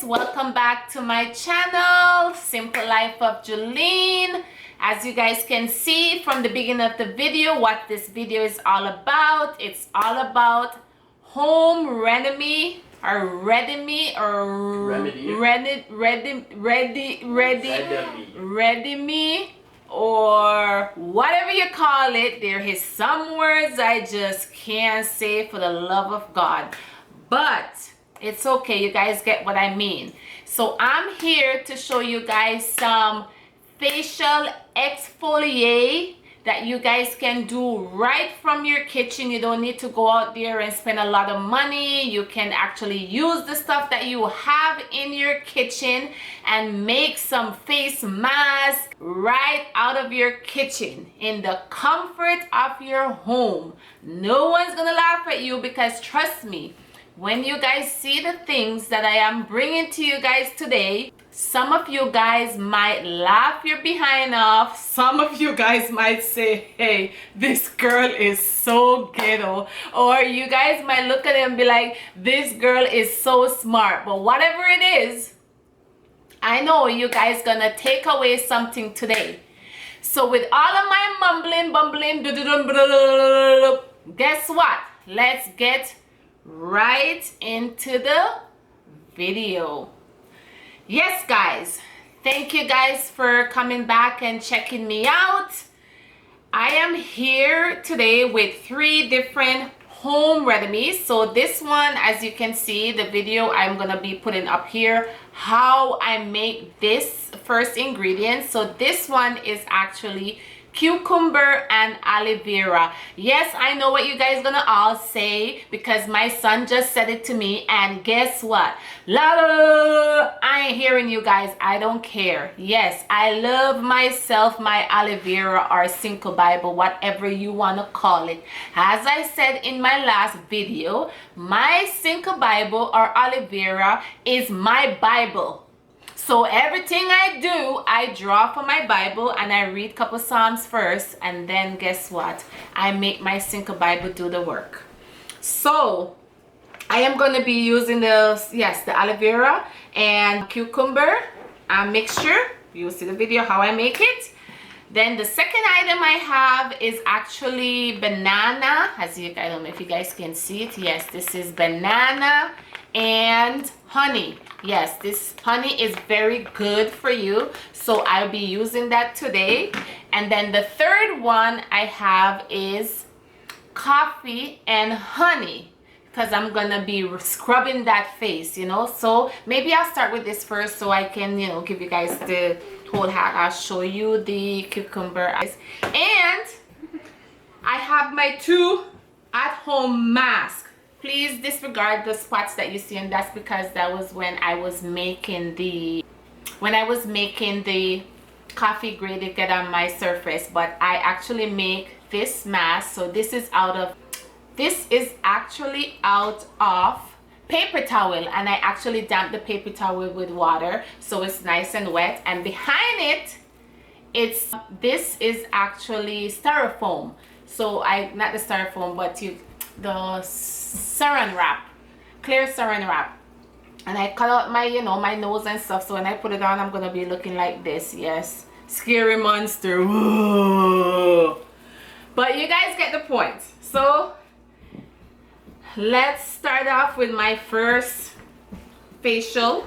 welcome back to my channel, Simple Life of Jolene. As you guys can see from the beginning of the video, what this video is all about, it's all about home remedy or ready me or whatever you call it. There is some words I just can't say for the love of God, but it's okay, you guys get what I mean. So I'm here to show you guys some facial exfoliate that you guys can do right from your kitchen. You don't need to go out there and spend a lot of money. You can actually use the stuff that you have in your kitchen and make some face mask right out of your kitchen in the comfort of your home. No one's gonna laugh at you, because trust me, when you guys see the things that I am bringing to you guys today, some of you guys might laugh your behind off. Some of you guys might say, hey, this girl is so ghetto. Or you guys might look at it and be like, this girl is so smart. But whatever it is, I know you guys gonna take away something today. So with all of my bumbling, guess what? Let's get right into the video. Yes guys, thank you guys for coming back and checking me out. I am here today with 3 different home remedies. So this one, as you can see, the video I'm gonna be putting up here, how I make this first ingredient. So this one is actually cucumber and aloe vera. Yes, I know what you guys gonna all say, because my son just said it to me, and guess what? I ain't hearing you guys. I don't care. Yes, I love myself my aloe vera or Cinco Bible, whatever you want to call it. As I said in my last video, my Cinco Bible or aloe vera is my Bible. So everything I do, I draw from my Bible and I read a couple Psalms first, and then guess what? I make my Cinco Bible do the work. So I am going to be using the aloe vera and cucumber mixture. You'll see the video how I make it. Then the second item I have is actually banana. I don't know if you guys can see it. Yes, this is banana and honey. Yes, this honey is very good for you, so I'll be using that today. And then the third one I have is coffee and honey, because I'm gonna be scrubbing that face, you know. So maybe I'll start with this first so I can, you know, give you guys the whole hack. I'll show you the cucumber eyes, and I have my 2 at-home masks. Please disregard the spots that you see, and that's because that was when I was making the coffee grade to get on my surface. But I actually make this mask. So this is actually out of paper towel, and I actually damp the paper towel with water so it's nice and wet. And behind it, this is actually styrofoam. So not the styrofoam, but the saran wrap, clear saran wrap, and I cut out my my nose and stuff, so when I put it on I'm gonna be looking like this. Yes, scary monster. Whoa. But you guys get the point. So let's start off with my first facial.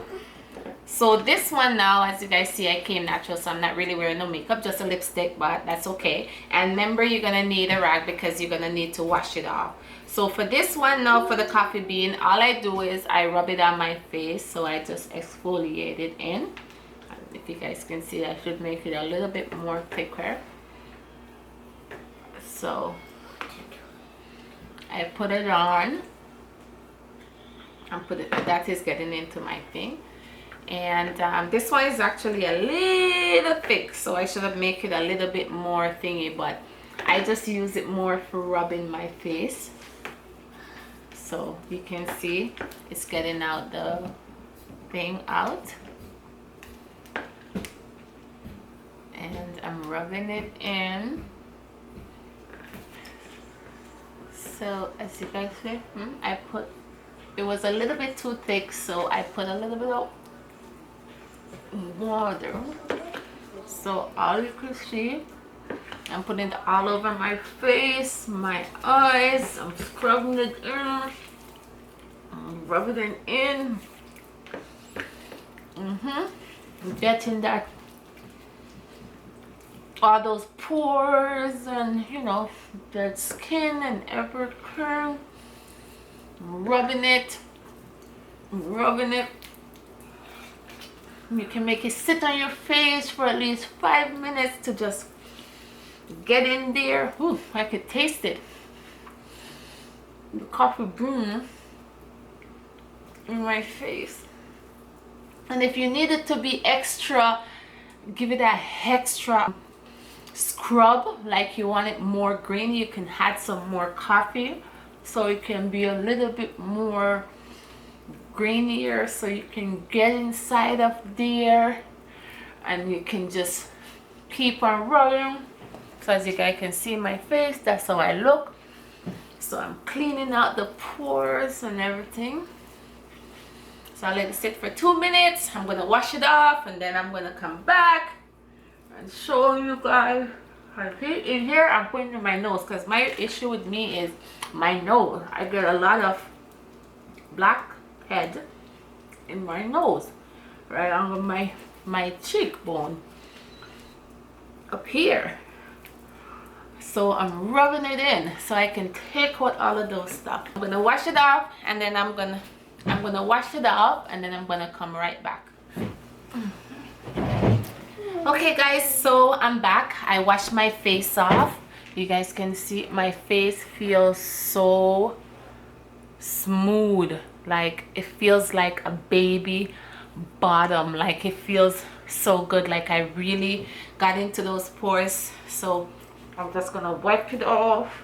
So this one now, as you guys see, I came natural, so I'm not really wearing no makeup, just a lipstick, but that's okay. And remember, you're gonna need a rag because you're gonna need to wash it off. So for this one now, for the coffee bean, all I do is I rub it on my face. So I just exfoliate it in. If you guys can see, I should make it a little bit more thicker. So I put it on and that is getting into my thing. And this one is actually a little thick, so I should have made it a little bit more thingy, but I just use it more for rubbing my face. So you can see it's getting out the thing out, and I'm rubbing it in. So as you guys see, it was a little bit too thick, so I put a little bit of water. So all you can see, I'm putting it all over my face, my eyes. I'm scrubbing it in. I'm rubbing it in. Getting that, all those pores and, you know, dead skin and everything. Rubbing it. You can make it sit on your face for at least 5 minutes to just get in there. Ooh, I could taste it. The coffee bean in my face. And if you need it to be extra, give it that extra scrub, like you want it more green, you can add some more coffee so it can be a little bit more greenier, so you can get inside of there and you can just keep on rubbing. So as you guys can see my face, that's how I look. So I'm cleaning out the pores and everything. So I'll let it sit for 2 minutes. I'm gonna wash it off and then I'm gonna come back and show you guys. In here I'm putting in my nose because my issue with me is my nose. I get a lot of black head in my nose, right under my cheekbone up here. So I'm rubbing it in so I can take out all of those stuff. I'm gonna wash it off and then I'm gonna wash it off and then I'm gonna come right back. Okay guys, so I'm back. I washed my face off. You guys can see my face feels so smooth, like it feels like a baby bottom, like it feels so good, like I really got into those pores. So I'm just gonna wipe it off.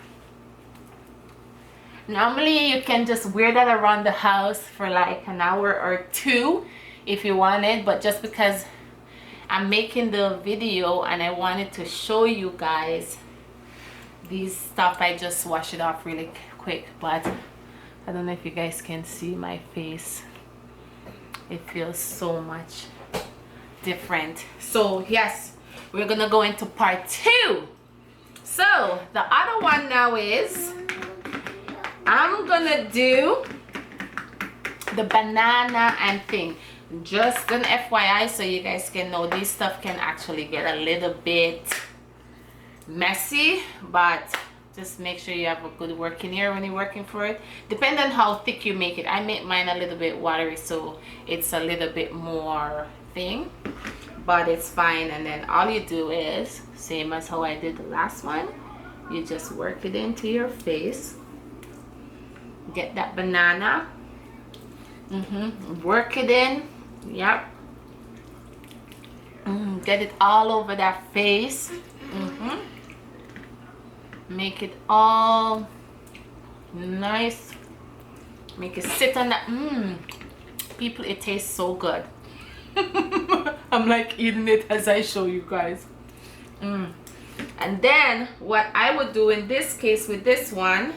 Normally you can just wear that around the house for like an hour or two if you wanted, but just because I'm making the video and I wanted to show you guys these stuff, I just wash it off really quick. But I don't know if you guys can see my face. It feels so much different. So yes, we're gonna go into part 2. So the other one now is I'm gonna do the banana and thing. Just an FYI, so you guys can know this stuff can actually get a little bit messy, but just make sure you have a good working ear when you're working for it. Depending on how thick you make it. I make mine a little bit watery, so it's a little bit more thin, but it's fine. And then all you do is same as how I did the last one, you just work it into your face. Get that banana, work it in. Yep. Get it all over that face. Make it all nice. Make it sit on that. People, it tastes so good. I'm like eating it as I show you guys. And then what I would do in this case with this one,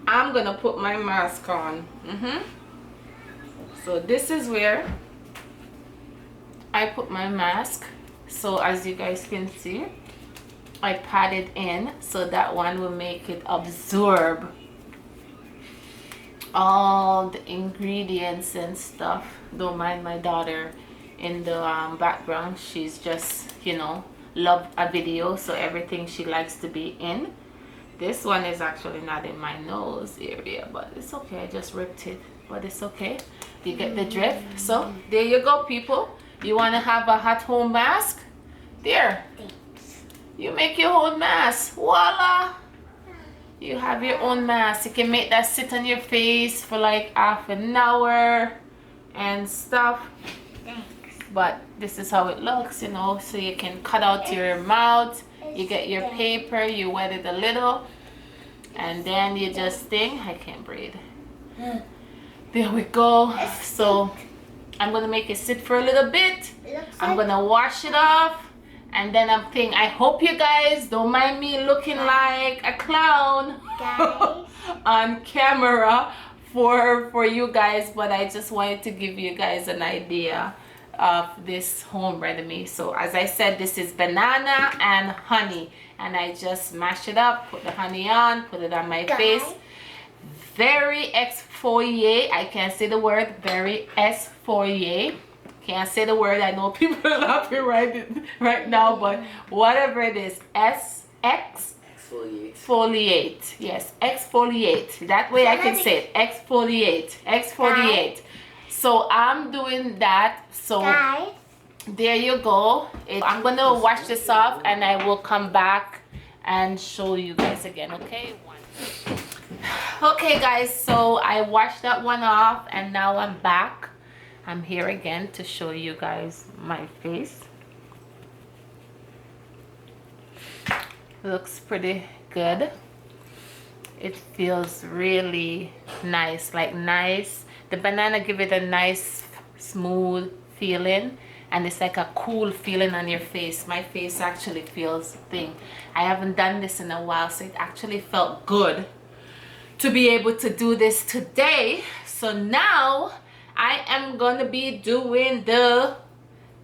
I'm gonna put my mask on. So this is where I put my mask. So as you guys can see, I pat it in so that one will make it absorb all the ingredients and stuff. Don't mind my daughter in the background. She's just, you know, love a video, so everything she likes to be in. This one is actually not in my nose area, but it's okay. I just ripped it, but it's okay. You get the drift. So there you go, people. You want to have a hot home mask? There. You make your own mask. Voila. You have your own mask. You can make that sit on your face for like half an hour and stuff. But this is how it looks, you know. So you can cut out your mouth. You get your paper. You wet it a little. And then you just think, I can't breathe. There we go. So I'm going to make it sit for a little bit. I'm going to wash it off. And then I'm thinking, I hope you guys don't mind me looking like a clown on camera for you guys. But I just wanted to give you guys an idea of this home remedy. So as I said, this is banana and honey, and I just mash it up, put the honey on, put it on my face. Very exfoliate. I can't say the word. Very exfoliate. Can't say the word. I know people are laughing right now, but whatever it is, exfoliate. Yes, exfoliate. That way I can say it. Exfoliate. So I'm doing that. So there you go. I'm gonna wash this off and I will come back and show you guys again. Okay guys, so I washed that one off and now I'm back. I'm here again to show you guys my face. Looks pretty good. It feels really nice, like nice. The banana give it a nice smooth feeling, and it's like a cool feeling on your face. My face actually feels thing. I haven't done this in a while, so it actually felt good to be able to do this today. So now I am gonna be doing the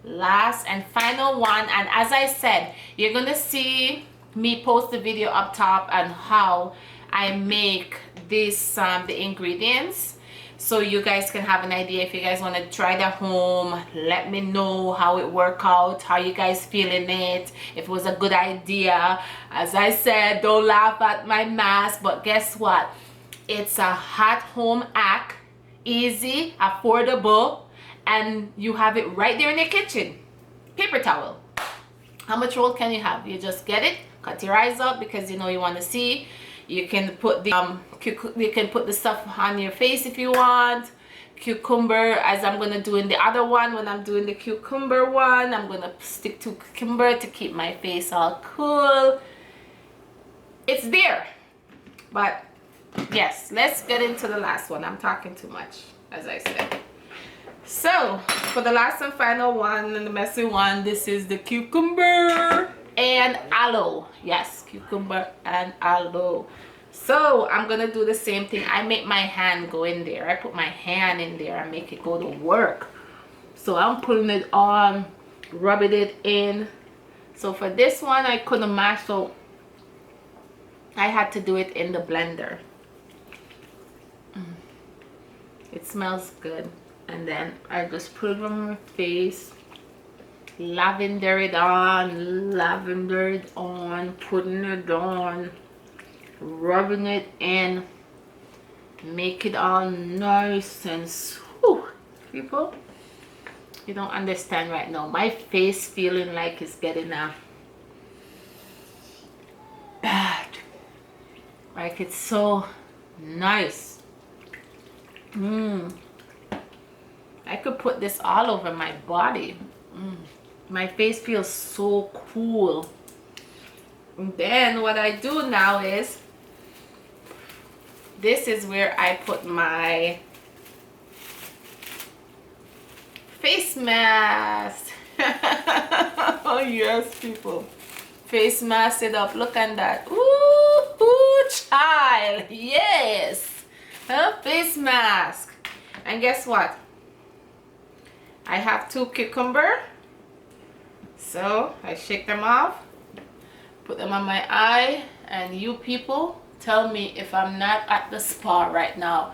last and final one, and as I said, you're gonna see me post the video up top on how I make this the ingredients, so you guys can have an idea. If you guys want to try it at home, let me know how it worked out, how you guys feeling it, if it was a good idea. As I said, don't laugh at my mask, but guess what, it's a hot home hack, easy, affordable, and you have it right there in your kitchen. Paper towel. How much roll can you have? You just get it, cut your eyes up because you know you want to see. You can put the you can put the stuff on your face if you want. Cucumber, as I'm gonna do in the other one. When I'm doing the cucumber one, I'm gonna stick to cucumber to keep my face all cool. It's there. But yes, let's get into the last one. I'm talking too much, as I said. So for the last and final one, and the messy one, this is the cucumber and aloe. Yes, cucumber and aloe. So I'm gonna do the same thing. I make my hand go in there. I put my hand in there and make it go to work. So I'm putting it on, rubbing it in. So for this one, I couldn't mash, so I had to do it in the blender. It smells good. And then I just put it on my face, lavender it on, putting it on, rubbing it in, make it all nice and smooth. People, you don't understand right now. My face feeling like it's getting bad. Like it's so nice. I could put this all over my body. My face feels so cool. And then what I do now is, this is where I put my face mask. Oh yes, people. Face mask it up. Look at that. Ooh, child. Yes. Face mask. And guess what? I have 2 cucumber, so I shake them off, put them on my eye, and you people tell me if I'm not at the spa right now.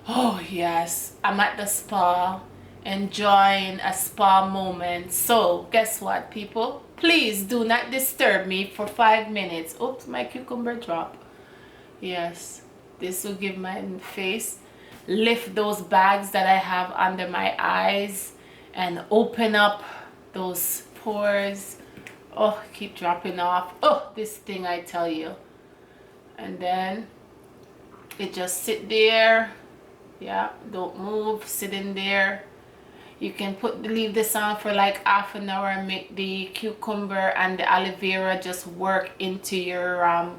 Oh yes, I'm at the spa enjoying a spa moment. So guess what, people, please do not disturb me for 5 minutes. Oops, my cucumber drop. Yes, this will give my face, lift those bags that I have under my eyes and open up those pores. Oh, keep dropping off. Oh, this thing, I tell you. And then it just sit there. Yeah, don't move, sit in there. You can leave this on for like half an hour and make the cucumber and the aloe vera just work into your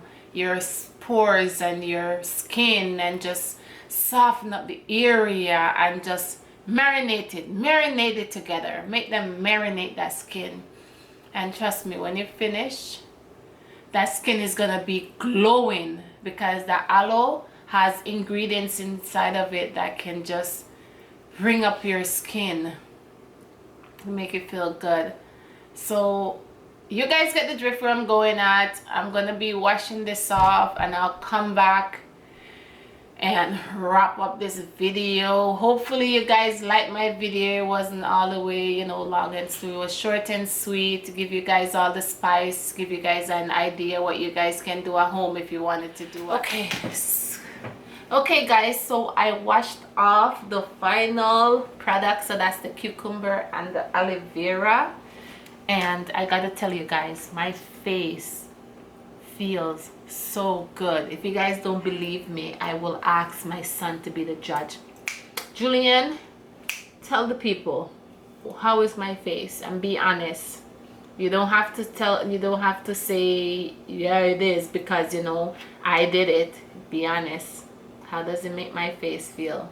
pores and your skin, and just soften up the area and just marinate it together. Make them marinate that skin, and trust me, when you finish, that skin is gonna be glowing, because the aloe has ingredients inside of it that can just bring up your skin. to make it feel good. So you guys get the drift where I'm going at. I'm gonna be washing this off and I'll come back and wrap up this video. Hopefully you guys like my video. It wasn't all the way, you know, long and sweet. It was short and sweet to give you guys all the spice, give you guys an idea what you guys can do at home if you wanted to do it. Okay guys, so I washed off the final product. So that's the cucumber and the aloe vera, and I gotta tell you guys, my face feels so good. If you guys don't believe me, I will ask my son to be the judge. Julian, tell the people, how is my face, and be honest. You don't have to tell, you don't have to say yeah it is, because you know I did it. Be honest. How does it make my face feel?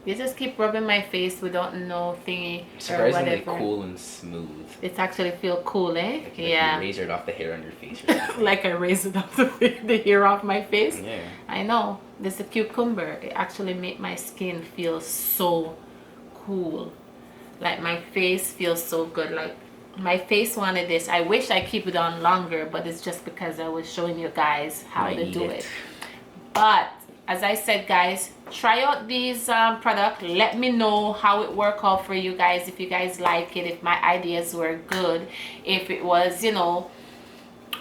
You just keep rubbing my face without no thingy or whatever. Cool and smooth. It actually feel cool, eh? Like yeah. You razored off the hair on your face or something. Like I razored off the hair off my face. Yeah. I know. This is a cucumber. It actually make my skin feel so cool. Like my face feels so good. Like my face wanted this. I wish I keep it on longer, but it's just because I was showing you guys how to do it. But as I said, guys, try out these products. Let me know how it worked out for you guys, if you guys like it, if my ideas were good, if it was, you know,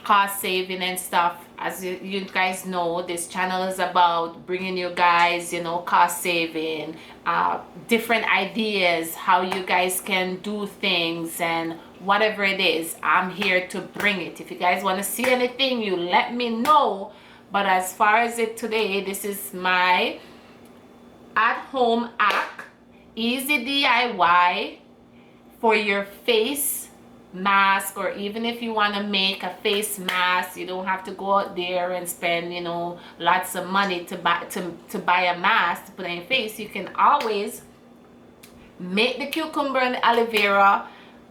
cost saving and stuff. As you guys know, this channel is about bringing you guys, you know, cost saving, different ideas, how you guys can do things, and whatever it is, I'm here to bring it. If you guys want to see anything, you let me know. But as far as it today, this is my at-home hack, easy DIY for your face mask, or even if you want to make a face mask, you don't have to go out there and spend, you know, lots of money to buy a mask to put on your face. You can always make the cucumber and the aloe vera,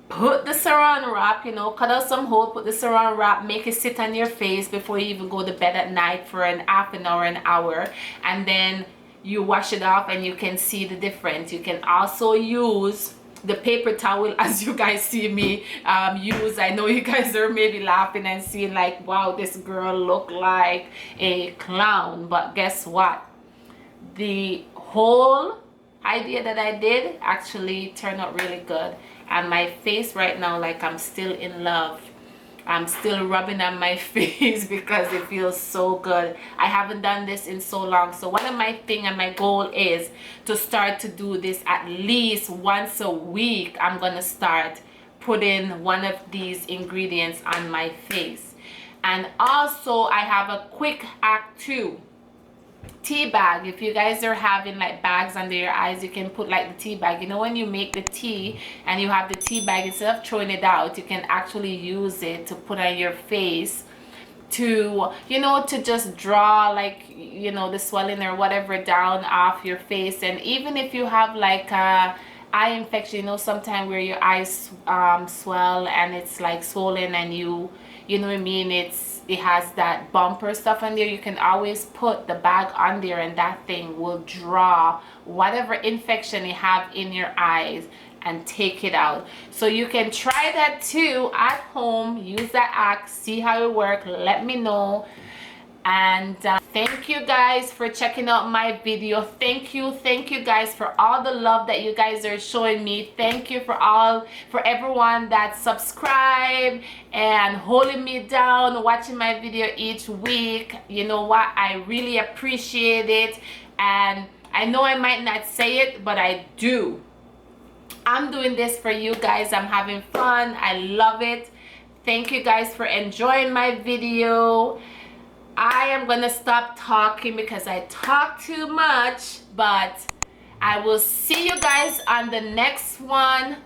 put the saran wrap, you know, cut out some hole, put the saran wrap, make it sit on your face before you even go to bed at night for an half an hour, and then you wash it off and you can see the difference. You can also use the paper towel, as you guys see me use. I know you guys are maybe laughing and seeing like, wow, this girl look like a clown, but guess what? The whole idea that I did actually turned out really good. And my face right now, like I'm still in love. I'm still rubbing on my face because it feels so good. I haven't done this in so long. So one of my thing and my goal is to start to do this at least once a week. I'm gonna start putting one of these ingredients on my face. And also I have a quick hack too. Tea bag. If you guys are having like bags under your eyes, you can put like the tea bag. You know, when you make the tea and you have the tea bag, instead of throwing it out, you can actually use it to put on your face to, you know, to just draw like, you know, the swelling or whatever down off your face. And even if you have like a eye infection, you know, sometimes where your eyes swell and it's like swollen, and you know what I mean, it has that bumper stuff on there, you can always put the bag on there and that thing will draw whatever infection you have in your eyes and take it out. So you can try that too at home. Use that hack, see how it works, let me know. And thank you guys for checking out my video. Thank you guys for all the love that you guys are showing me. Thank you for everyone that subscribe and holding me down, watching my video each week. You know what, I really appreciate it. And I know I might not say it, but I do. I'm doing this for you guys. I'm having fun. I love it. Thank you guys for enjoying my video. I am gonna stop talking because I talk too much, but I will see you guys on the next one.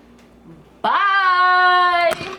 Bye.